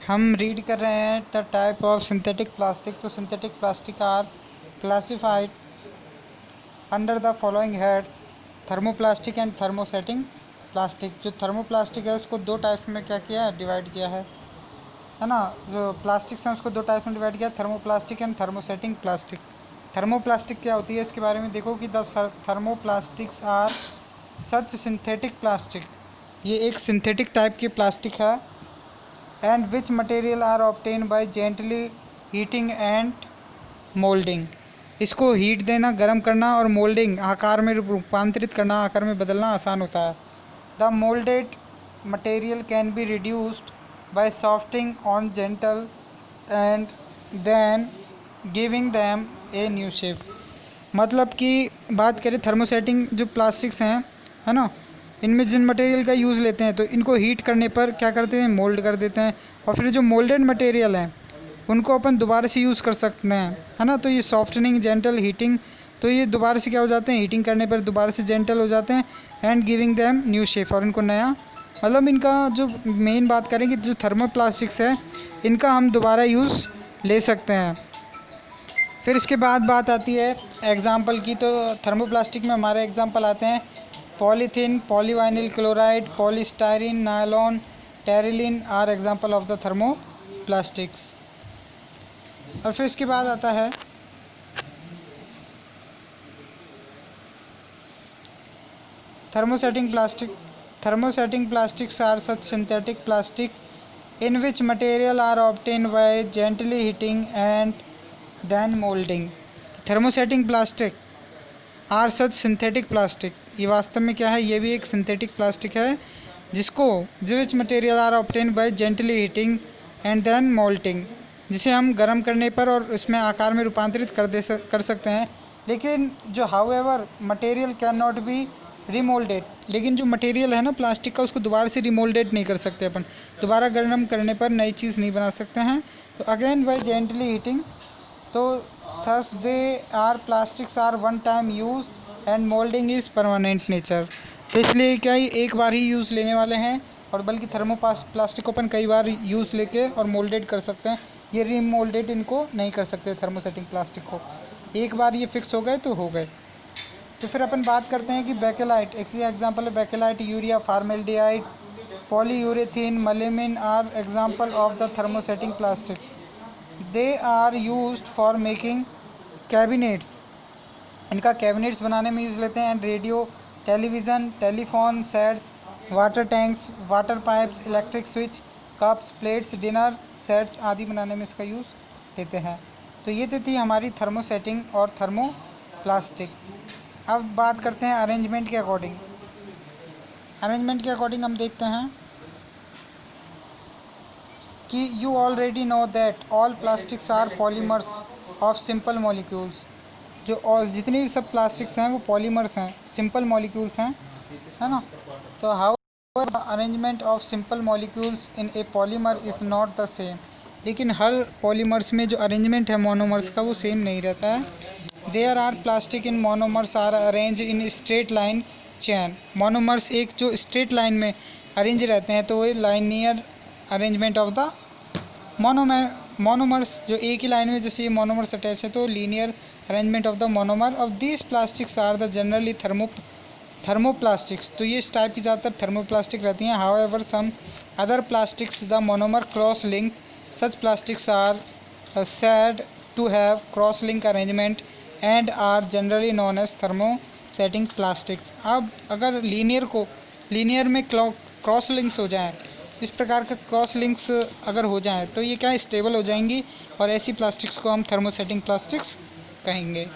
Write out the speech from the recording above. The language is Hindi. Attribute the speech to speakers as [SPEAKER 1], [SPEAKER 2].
[SPEAKER 1] हम रीड कर रहे हैं the type of synthetic plastic. तो synthetic plastic are classified under the following heads: thermoplastic and thermosetting plastic. जो थर्मोप्लास्टिक है उसको दो टाइप में क्या किया है, डिवाइड किया है ना। जो प्लास्टिक्स हैं उसको दो टाइप में डिवाइड किया, thermoplastic and thermosetting plastic. Thermoplastic क्या होती है इसके बारे में देखो कि the thermoplastics are such synthetic plastic. ये एक सिंथेटिक टाइप की प्लास्टिक है। And which material are obtain by gently heating and moulding. इसको हीट देना, गर्म करना और मोल्डिंग आकार में रूपांतरित करना, आकार में बदलना आसान होता है। The moulded material can be reduced by softening on gentle and then giving them a new shape. मतलब कि बात करें थर्मोसेटिंग जो प्लास्टिक्स हैं, है ना, इनमें जिन मटेरियल का यूज़ लेते हैं तो इनको हीट करने पर क्या करते हैं, मोल्ड कर देते हैं। और फिर जो मोल्डेड मटेरियल हैं उनको अपन दोबारा से यूज़ कर सकते हैं, है ना। तो ये सॉफ्टनिंग, जेंटल, हीटिंग, तो ये दोबारा से क्या हो जाते हैं, हीटिंग करने पर दोबारा से जेंटल हो जाते हैं। And giving them new shape, और इनको नया, मतलब इनका जो मेन बात करें कि जो थर्मोप्लास्टिक्स है इनका हम दोबारा यूज़ ले सकते हैं। फिर इसके बाद बात आती है एग्जाम्पल की। तो थर्मोप्लास्टिक में हमारे एग्जाम्पल आते हैं polythene, polyvinyl chloride, polystyrene, nylon, terylene are example of the thermoplastics. और फिर इसके बाद आता है thermosetting plastic. Thermosetting plastics are such synthetic plastic in which material are obtained by gently heating and then molding. Thermosetting plastic are such synthetic plastic, ये वास्तव में क्या है, ये भी एक सिंथेटिक प्लास्टिक है जिसको which material are obtain by gently heating and then moulding, जिसे हम गर्म करने पर और इसमें आकार में रूपांतरित कर सकते हैं। लेकिन जो however material can not be remoulded, लेकिन जो मटेरियल है ना प्लास्टिक का उसको दोबारा से रिमोल्डेड नहीं कर सकते अपन, दोबारा गर्म करने पर नई चीज़ नहीं बना सकते हैं। तो अगेन बाय जेंटली हीटिंग, तो thus they are plastics are one time use and moulding is permanent nature. तो इसलिए क्या ही एक बार ही यूज़ लेने वाले हैं, और बल्कि प्लास्टिक को अपन कई बार यूज़ लेके और मोल्डेड कर सकते हैं। ये रीमोल्डेड इनको नहीं कर सकते थर्मोसेटिंग प्लास्टिक को, एक बार ये फिक्स हो गए तो हो गए। तो फिर अपन बात करते हैं कि बेकेलाइट, एक एग्जाम्पल है bakelite, urea, formaldehyde, polyurethane, melamine are example of the thermosetting plastic. They are used for making cabinets, इनका कैबिनेट्स बनाने में यूज़ लेते हैं। And radio, television, telephone sets, water tanks, water pipes, electric switch, cups, plates, dinner sets आदि बनाने में इसका यूज़ लेते हैं। तो ये तो थी हमारी थर्मोसेटिंग और थर्मोप्लास्टिक। अब बात करते हैं अरेंजमेंट के अकॉर्डिंग। अरेंजमेंट के अकॉर्डिंग हम देखते हैं कि you already know that all plastics are polymers of simple molecules. जो और जितने भी सब प्लास्टिक्स हैं वो पॉलीमर्स हैं, सिंपल मॉलिक्यूल्स हैं, है ना। तो how arrangement of simple molecules in A polymer is not the same. लेकिन हर पॉलीमर्स में जो अरेंजमेंट है मोनोमर्स का वो सेम नहीं रहता है। There are plastic in monomers are arrange in straight line chain. Monomers एक जो स्ट्रेट लाइन में अरेंज रहते हैं तो वो linear arrangement of the monomers, जो एक ही लाइन में जैसे ये मोनोमर्स अटैच है तो linear arrangement of the monomer of these plastics are the generally thermoplastics. तो ये इस टाइप की ज़्यादातर थर्मोप्लास्टिक रहती हैं। However some other plastics the monomer cross link, such plastics are said to have cross link arrangement and are generally known as thermosetting plastics। अब अगर लीनियर में क्रॉस लिंक्स हो जाएं, इस प्रकार के क्रॉस लिंक्स अगर हो जाएं तो ये क्या स्टेबल हो जाएंगी, और ऐसी प्लास्टिक्स को हम थर्मोसेटिंग प्लास्टिक्स कहेंगे।